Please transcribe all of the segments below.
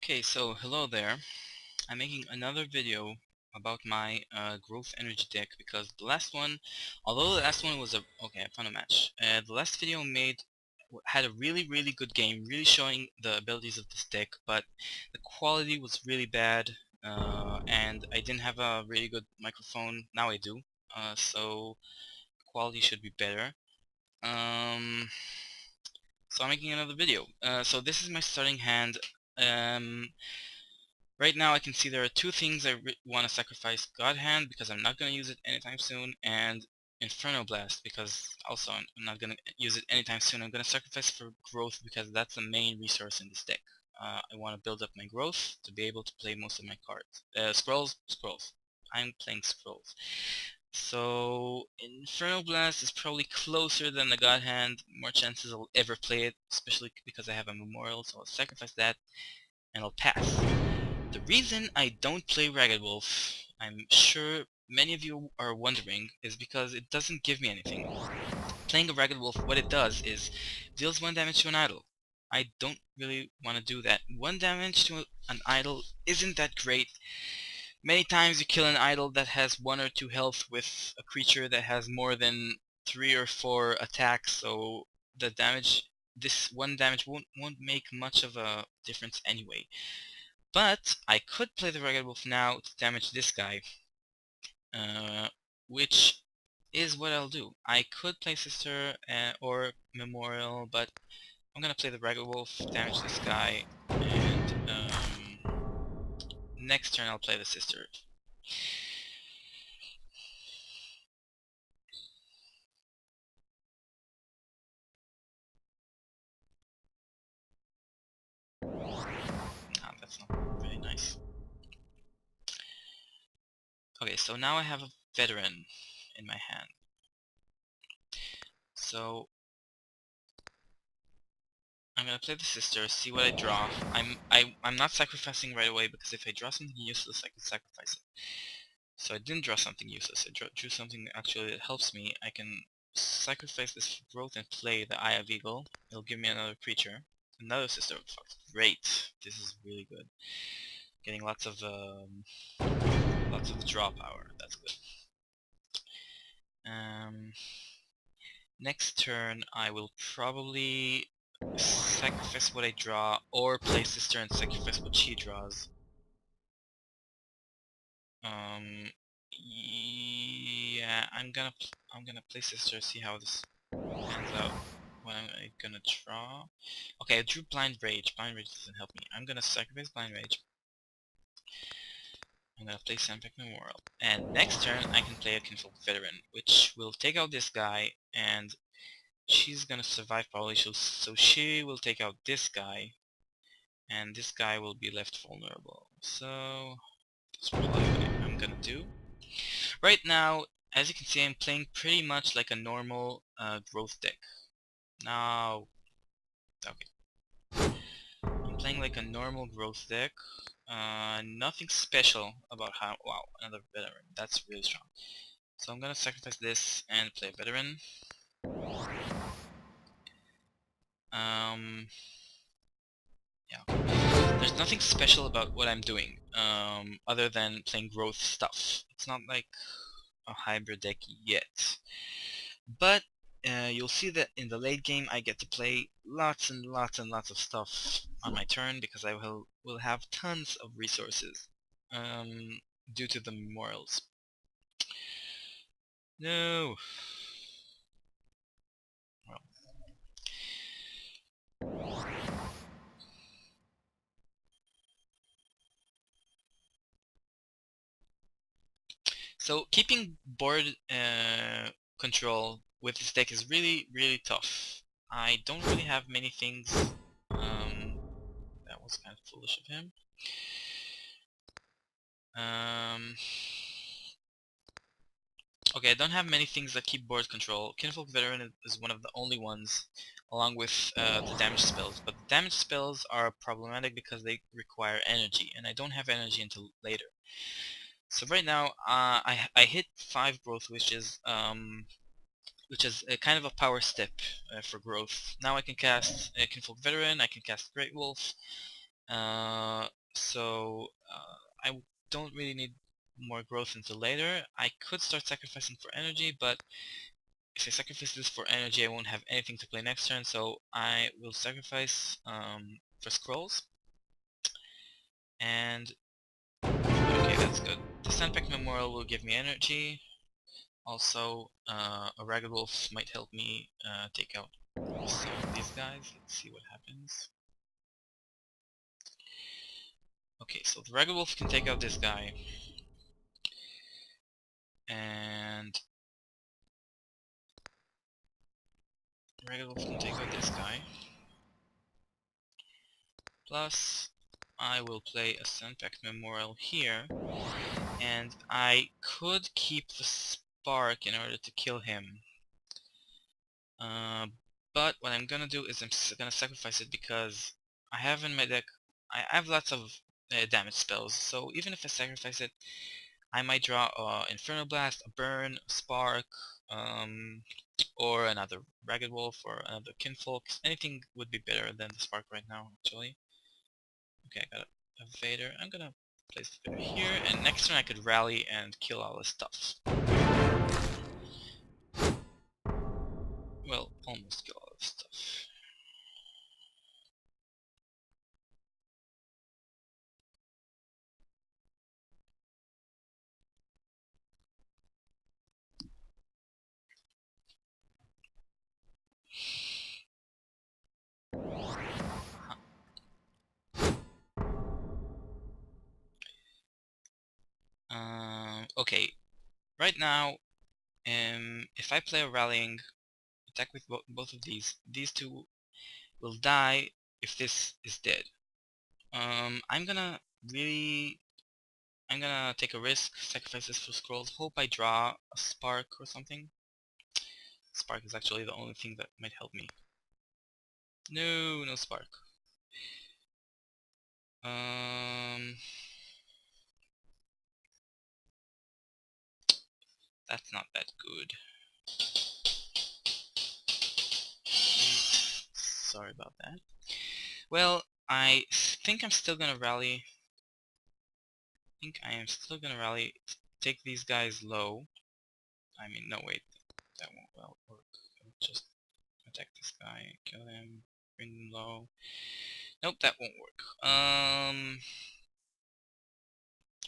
Okay, so hello there. I'm making another video about my growth energy deck because the last one, although the last one was okay, I found a match. The last video had a really good game, really showing the abilities of this deck, but the quality was really bad, and I didn't have a really good microphone. Now I do, so quality should be better. So I'm making another video. So this is my starting hand. Um, Right now I can see there are two things I want to sacrifice: God Hand, because I'm not going to use it anytime soon, and Inferno Blast, because also I'm not going to use it anytime soon. I'm going to sacrifice for growth because that's the main resource in this deck. I want to build up my growth to be able to play most of my cards. Scrolls. I'm playing Scrolls. So Inferno Blast is probably closer than the God Hand. More chances I'll ever play it, especially because I have a Memorial, so I'll sacrifice that and I'll pass. The reason I don't play Ragged Wolf, I'm sure many of you are wondering, is because it doesn't give me anything. Playing a Ragged Wolf, what it does is deals 1 damage to an idol. I don't really want to do that. 1 damage to an idol isn't that great. Many times you kill an idol that has 1 or 2 health with a creature that has more than 3 or 4 attacks, so the damage, this 1 damage won't make much of a difference anyway. But I could play the Ragged Wolf now to damage this guy, which is what I'll do. I could play Sister or Memorial, but I'm gonna play the Ragged Wolf, damage this guy, and next turn I'll play the Sister. Ah, that's not very nice. Okay, so now I have a Veteran in my hand. So I'm gonna play the Sister, see what I draw. I'm not sacrificing right away because if I draw something useless, I can sacrifice it. So I didn't draw something useless. I drew something actually that helps me. I can sacrifice this for growth and play the Eye of Eagle. It'll give me another creature. Another Sister. Fuck, great. This is really good. Getting lots of draw power. That's good. Next turn I will probably sacrifice what I draw, or play Sister and sacrifice what she draws. Yeah, I'm gonna play Sister, see how this pans out. What am I gonna draw? Okay, I drew Blind Rage. Blind Rage doesn't help me. I'm gonna sacrifice Blind Rage. I'm gonna play Sandpack Memorial. And next turn I can play a Kinfolk Veteran, which will take out this guy, and she's gonna survive probably, so she will take out this guy, and this guy will be left vulnerable. So that's probably what I'm gonna do. Right now, as you can see, I'm playing pretty much like a normal growth deck. Now, okay, I'm playing like a normal growth deck. Nothing special about how. Wow, another veteran. That's really strong. So I'm gonna sacrifice this and play veteran. Yeah. Okay. There's nothing special about what I'm doing, other than playing growth stuff. It's not like a hybrid deck yet. But you'll see that in the late game I get to play lots and lots of stuff on my turn because I will have tons of resources due to the memorials. No. Well. So keeping board control with this deck is really tough. I don't really have many things. That was kind of foolish of him. Okay, I don't have many things that keep board control. Kinfolk Veteran is one of the only ones, along with the damage spells. But the damage spells are problematic because they require energy, and I don't have energy until later. So right now, I hit 5 growth wishes, which is a kind of a power step for growth. Now I can cast Kinfolk Veteran, I can cast Great Wolf, I don't really need more growth until later. I could start sacrificing for energy, but if I sacrifice this for energy, I won't have anything to play next turn, so I will sacrifice for scrolls. And okay, that's good. The Sandpack Memorial will give me energy. Also, a Ragged Wolf might help me take out some of these guys. Let's see what happens. Okay, so the Ragged Wolf can take out this guy. And the Ragged Wolf can take out this guy. Plus, I will play a Sandpack Memorial here. And I could keep the Spark in order to kill him. But what I'm gonna do is I'm gonna sacrifice it because I have in my deck, I have lots of damage spells, so even if I sacrifice it, I might draw Inferno Blast, a Burn, a Spark, or another Ragged Wolf, or another Kinfolk. Anything would be better than the Spark right now, actually. Okay, I got a Vader. I'm gonna place the Vader here, and next turn I could rally and kill all this stuff. Well, almost kill all this stuff. Okay, right now, if I play a rallying attack with both of these two will die if this is dead. I'm gonna take a risk, sacrifice this for scrolls, hope I draw a Spark or something. Spark is actually the only thing that might help me. No Spark. That's not that good. Sorry about that. Well, I think I'm still gonna rally. Take these guys low. I mean, no, wait. That won't work. I'll just attack this guy, kill him, bring him low. Nope, that won't work.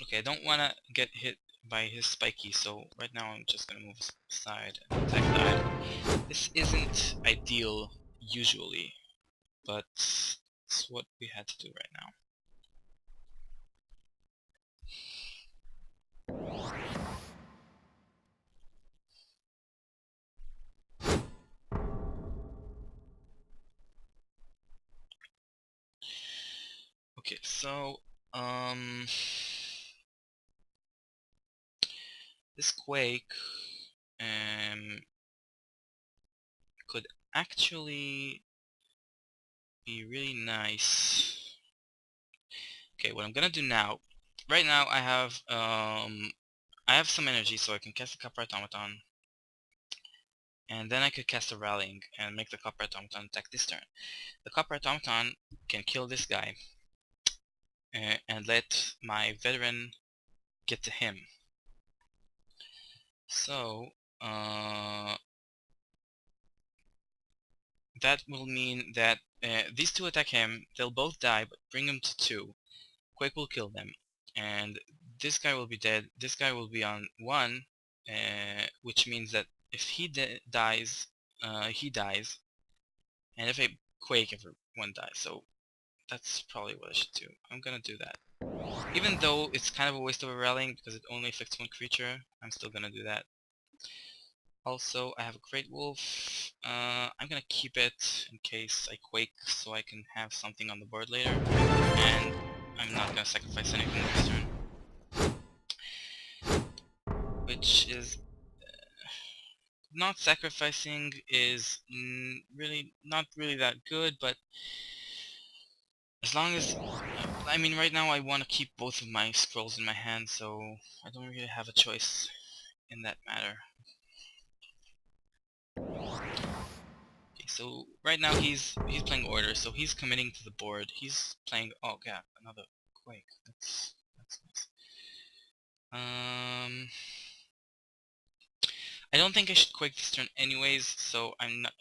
Okay, I don't wanna get hit by his spiky, so right now I'm just gonna move aside and attack that. This isn't ideal usually, but it's what we had to do right now. Okay, so this Quake could actually be really nice. Okay, what I'm gonna do now, right now I have some energy, so I can cast a Copper Automaton, and then I could cast a Rallying and make the Copper Automaton attack this turn. The Copper Automaton can kill this guy and let my Veteran get to him. So that will mean that these two attack him, they'll both die, but bring him to 2. Quake will kill them, and this guy will be dead, this guy will be on 1, which means that if he dies, he dies, and if I Quake, everyone dies, so that's probably what I should do. I'm gonna do that. Even though it's kind of a waste of a rallying because it only affects 1 creature, I'm still gonna do that. Also, I have a Great Wolf. I'm gonna keep it in case I Quake so I can have something on the board later. And I'm not gonna sacrifice anything this turn. Which is... not sacrificing is really not really that good, but as long as... I mean, right now I want to keep both of my scrolls in my hand, so I don't really have a choice in that matter. Okay, so right now he's playing order, so he's committing to the board. He's playing, oh god, another quake. That's nice. I don't think I should quake this turn anyways, so I'm not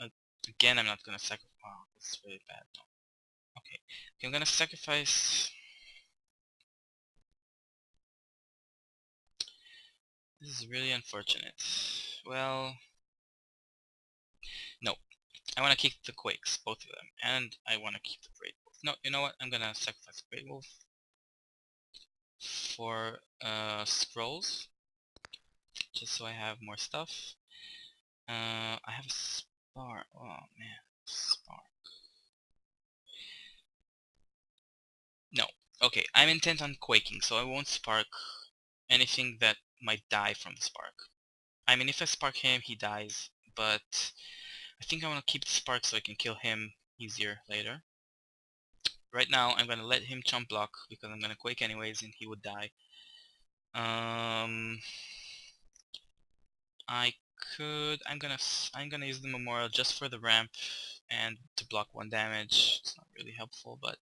again I'm not gonna sacrifice. Oh, this is really bad. No. Okay, I'm gonna sacrifice. This is really unfortunate. Well, no. I want to keep the Quakes, both of them, and I want to keep the Great Wolf. No, you know what? I'm gonna sacrifice the Great Wolf for scrolls, just so I have more stuff. I have a spark. Oh man, spark. No. Okay, I'm intent on quaking, so I won't spark anything that might die from the spark. I mean, if I spark him, he dies, but I think I want to keep the spark so I can kill him easier later. Right now, I'm gonna let him chump block because I'm gonna quake anyways, and he would die. I could. I'm gonna use the memorial just for the ramp and to block 1 damage. It's not really helpful, but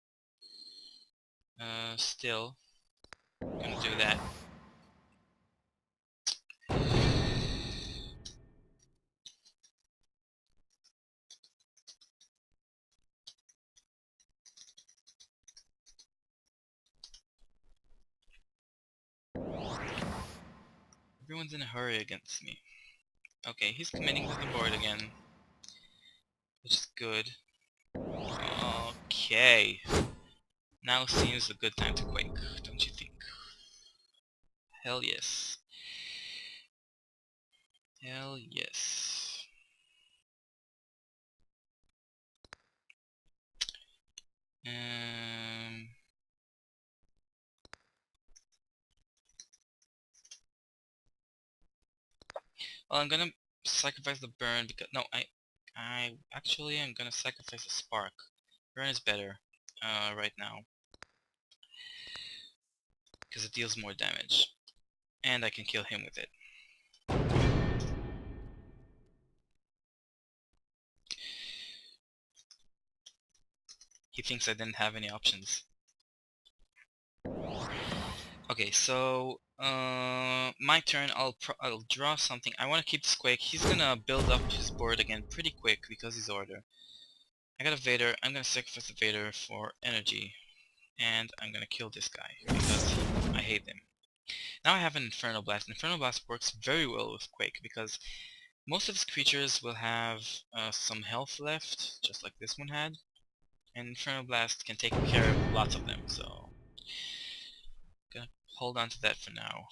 still, I'm gonna do that. Everyone's in a hurry against me. Okay, he's committing to the board again, which is good. Okay. Now seems a good time to quake, don't you think? Hell yes. Hell yes. Well, I'm gonna sacrifice the burn because no, I actually am gonna sacrifice a spark. Burn is better, right now, because it deals more damage, and I can kill him with it. He thinks I didn't have any options. Okay, so my turn. I'll draw something. I want to keep this quake. He's gonna build up his board again pretty quick because he's order. I got a Vader. I'm gonna sacrifice the Vader for energy, and I'm gonna kill this guy because I hate him. Now I have an Infernal Blast. Infernal Blast works very well with Quake because most of his creatures will have some health left, just like this one had, and Infernal Blast can take care of lots of them, so gonna hold on to that for now.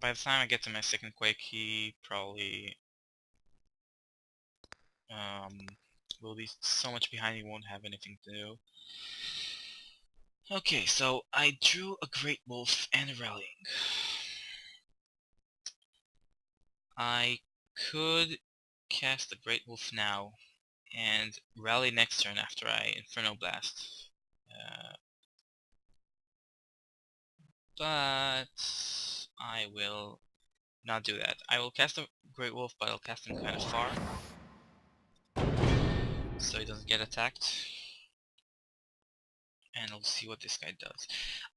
By the time I get to my second Quake, he probably will be so much behind he won't have anything to do. Okay, so I drew a Great Wolf and a Rallying. I could cast the Great Wolf now and rally next turn after I Inferno Blast. But I will not do that. I will cast a Great Wolf, but I'll cast him kind of far, so he doesn't get attacked. And I'll see what this guy does.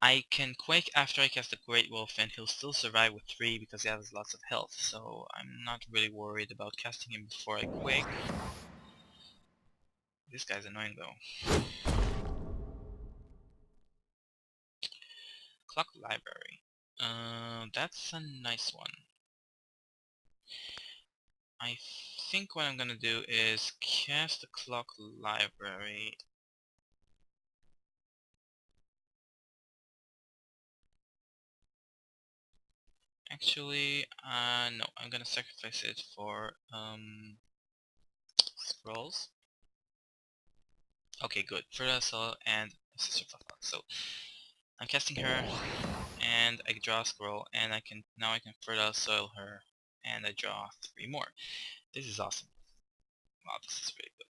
I can Quake after I cast the Great Wolf, and he'll still survive with 3 because he has lots of health, so I'm not really worried about casting him before I Quake. This guy's annoying though. Clock Library. That's a nice one. I think what I'm gonna do is cast the Clock Library. Actually, no, I'm gonna sacrifice it for scrolls. Okay, good. Fertile and Sister Fafa. So I'm casting her, and I draw a scroll, and I can Fertile Soil her, and I draw 3 more. This is awesome. Wow, this is really good.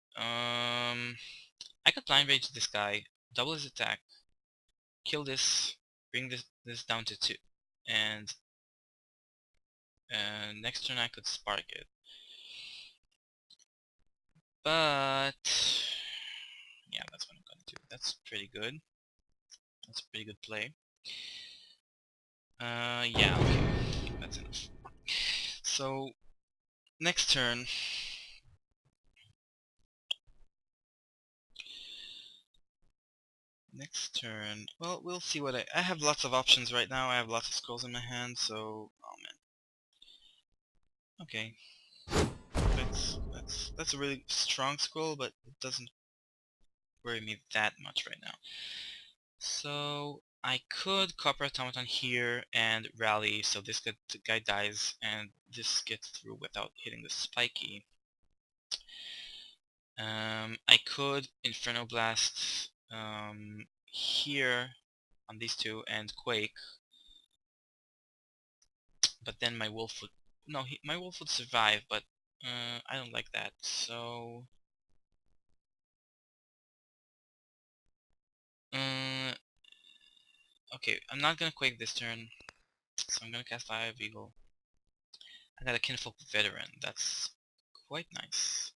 I could Blind Rage this guy, double his attack, kill this, bring this down to 2, and next turn I could spark it. But yeah, that's what I'm gonna do. That's pretty good. That's a pretty good play. Yeah, okay, that's enough. So next turn, well, we'll see what I have lots of options right now. I have lots of scrolls in my hand, so oh man. Okay, that's a really strong scroll, but it doesn't worry me that much right now. So I could Copper Automaton here and rally, so this guy dies and this gets through without hitting the spiky. I could Inferno Blast here on these two and Quake, but then my wolf would my wolf would survive, but I don't like that. So okay, I'm not gonna Quake this turn, so I'm gonna cast Eye of Eagle. I got a Kinfolk Veteran. That's quite nice.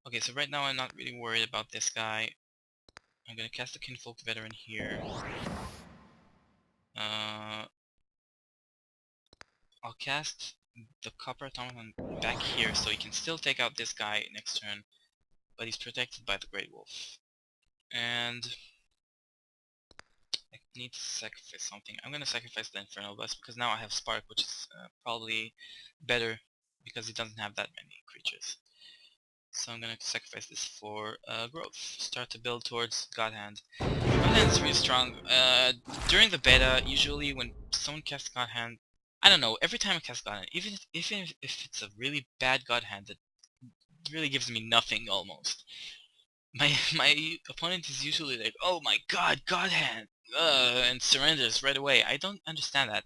Okay, so right now I'm not really worried about this guy. I'm gonna cast the Kinfolk Veteran here. I'll cast the Copper Automaton back here so he can still take out this guy next turn, but he's protected by the Great Wolf. And I need to sacrifice something. I'm gonna sacrifice the Infernal Blast because now I have Spark, which is probably better because he doesn't have that many creatures. So I'm gonna sacrifice this for growth. Start to build towards God Hand. God Hand is really strong. During the beta, usually when someone casts God Hand, I don't know, every time I cast God Hand, even if it's a really bad God Hand that really gives me nothing almost, my opponent is usually like, oh my god, God Hand, and surrenders right away. I don't understand that.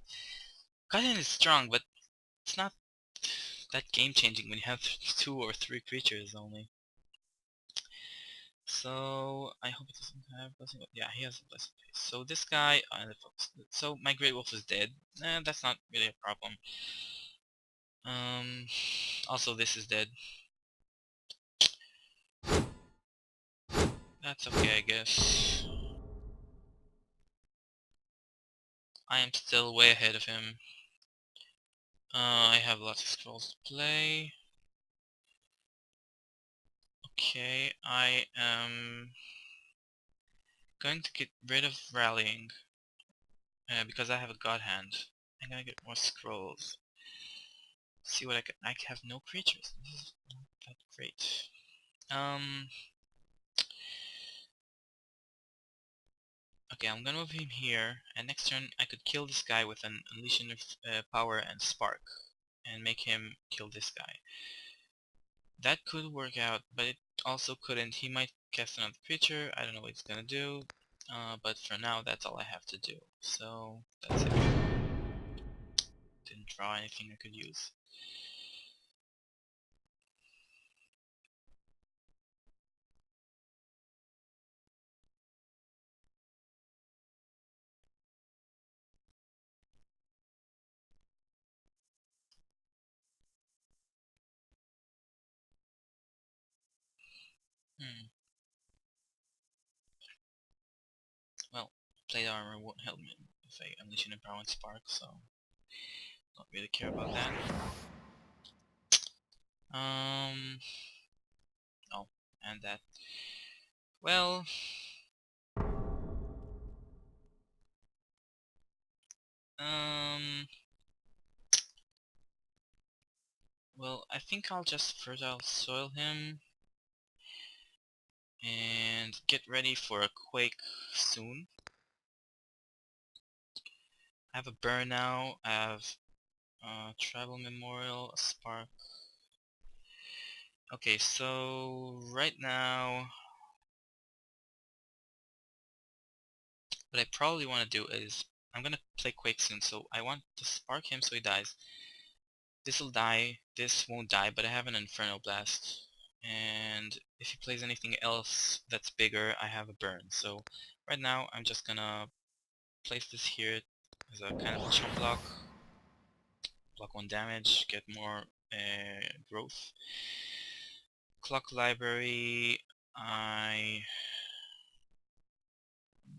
God Hand is strong, but it's not that game changing when you have 2 or 3 creatures only. So I hope it doesn't have blessing. Yeah, he has a blessing face. So this guy, so my Great Wolf is dead. That's not really a problem. Also this is dead. That's okay, I guess. I am still way ahead of him. I have lots of scrolls to play. Okay, I am going to get rid of rallying because I have a God Hand. I'm gonna get more scrolls. See what I can. I have no creatures. This is not that great. Okay, I'm gonna move him here, and next turn I could kill this guy with an Unleashing of Power and Spark, and make him kill this guy. That could work out, but it also couldn't. He might cast another creature, I don't know what he's gonna do, but for now that's all I have to do. So, that's it. Didn't draw anything I could use. Well, plate armor won't help me if I Unleash an Power and Spark, so don't really care about that. Oh, and that. Well, well, I think I'll just Fertile Soil him and get ready for a Quake soon. I have a Burn now, I have Tribal Memorial, a Spark. Okay, so right now, what I probably want to do is, I'm gonna play Quake soon, so I want to Spark him so he dies. This'll die, this won't die, but I have an Inferno Blast. and if he plays anything else that's bigger, I have a burn. So right now I'm just gonna place this here as a kind of a chump block. Block 1 damage, get more growth. Clock library, I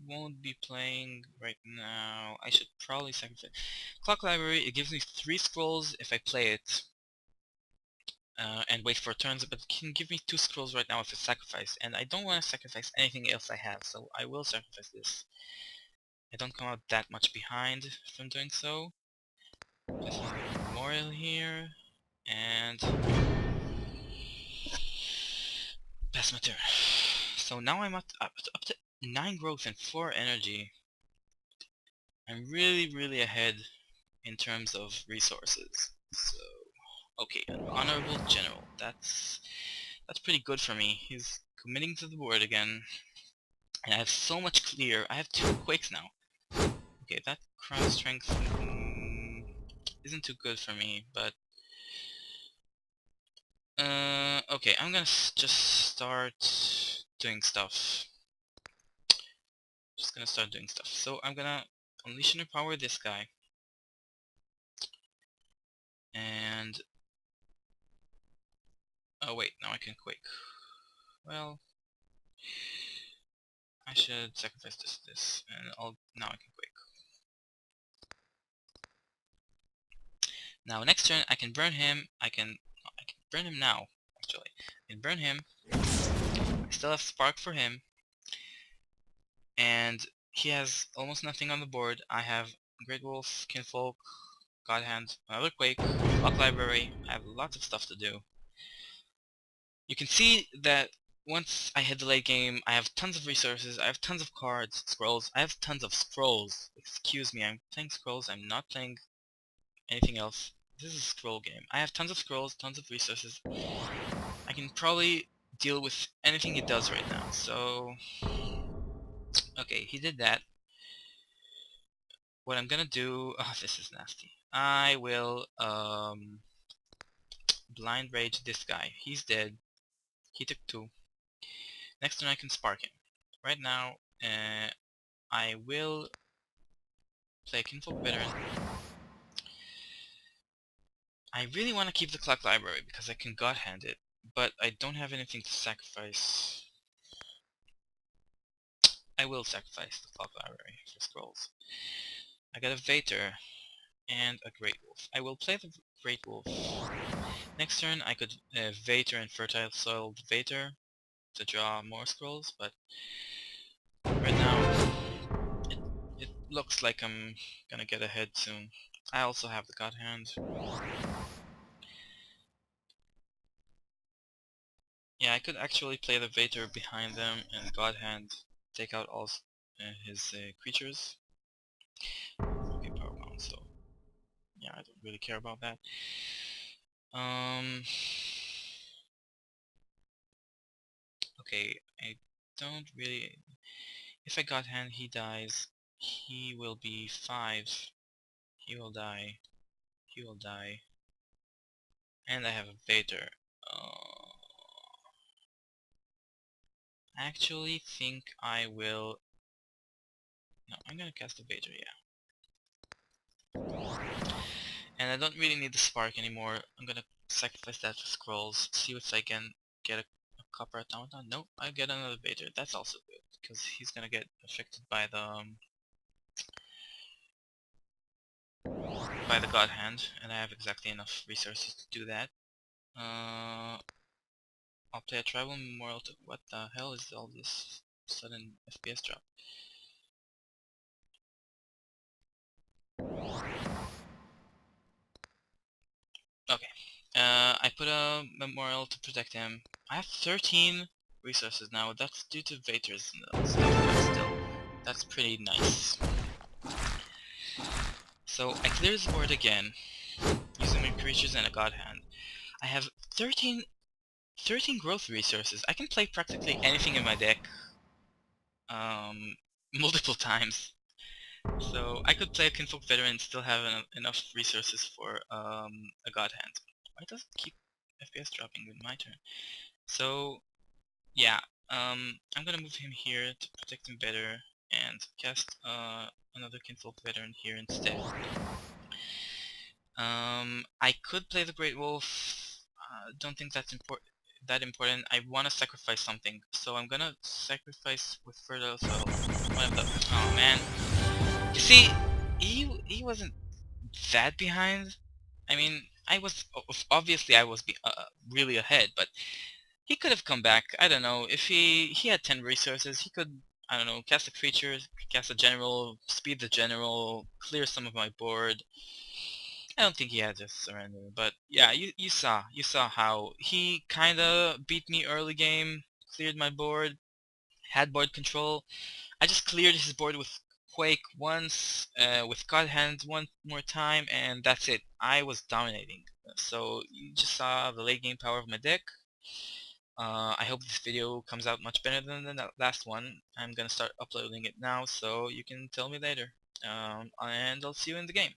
won't be playing right now. I should probably sacrifice. Clock library, it gives me 3 scrolls if I play it. And wait for turns, but it can give me 2 scrolls right now if it's sacrifice, and I don't want to sacrifice anything else I have, so I will sacrifice this. I don't come out that much behind from doing so. Just another memorial here, and pass my turn. So now I'm up to 9 growth and 4 energy. I'm really ahead in terms of resources. So okay, an honorable general. That's pretty good for me. He's committing to the board again. And I have so much clear. I have 2 quakes now. Okay, that crime strength isn't too good for me, but okay, I'm gonna just start doing stuff. Just gonna start doing stuff. So I'm gonna unleash and power this guy, and oh wait, now I can quake. Well, I should sacrifice this, and now I can quake. Now next turn I can burn him. I can burn him now. Actually, I can burn him. I still have spark for him, and he has almost nothing on the board. I have Great Wolf, Kinfolk, God Hand, another Quake, Lock Library. I have lots of stuff to do. You can see that once I hit the late game, I have tons of resources, I have tons of cards, scrolls. I have tons of scrolls. Excuse me, I'm playing scrolls, I'm not playing anything else. This is a scroll game. I have tons of scrolls, tons of resources. I can probably deal with anything he does right now, so okay, he did that. What I'm gonna do... oh, this is nasty. I will blind rage this guy. He's dead. He took 2. Next turn I can spark him. Right now, I will play Kinfolk Veteran. I really want to keep the Clock Library because I can God Hand it, but I don't have anything to sacrifice. I will sacrifice the Clock Library for scrolls. I got a Vater and a Great Wolf. I will play the Great Wolf. Next turn I could Vater and Fertile Soil the Vater to draw more scrolls, but right now it looks like I'm gonna get ahead soon. I also have the God Hand. Yeah, I could actually play the Vater behind them and God Hand take out all his creatures. Okay, power bound, so yeah, I don't really care about that. Okay, I don't really... if I God Hand, he dies. He will be 5. He will die. He will die. And I have a Vader. I actually think I will... no, I'm gonna cast a Vader, yeah. And I don't really need the spark anymore. I'm gonna sacrifice that for scrolls. See if I can get a copper automaton. Nope, I get another Vader. That's also good because he's gonna get affected by the God Hand, and I have exactly enough resources to do that. I'll play a tribal memorial to... what the hell is all this sudden FPS drop? Okay. I put a memorial to protect him. I have 13 resources now. That's due to Vader's stuff, but still, that's pretty nice. So I clear this board again, using my creatures and a God Hand. I have 13 growth resources. I can play practically anything in my deck, multiple times. So I could play a Kinfolk Veteran and still have enough resources for a God Hand. Why does it keep FPS dropping with my turn? So yeah, I'm gonna move him here to protect him better and cast another Kinfolk Veteran here instead. I could play the Great Wolf. Don't think that's important. I want to sacrifice something, so I'm gonna sacrifice with Fertile. So one of the oh man, you see, he wasn't that behind. I mean, I was obviously I was really ahead, but he could have come back. I don't know if he had 10 resources. He could, I don't know, cast a creature, cast a general, speed the general, clear some of my board. I don't think he had to surrender, but yeah, you saw how he kind of beat me early game, cleared my board, had board control. I just cleared his board with Quake once, with God Hand one more time, and that's it. I was dominating. So you just saw the late game power of my deck. I hope this video comes out much better than the last one. I'm gonna start uploading it now, so you can tell me later. And I'll see you in the game.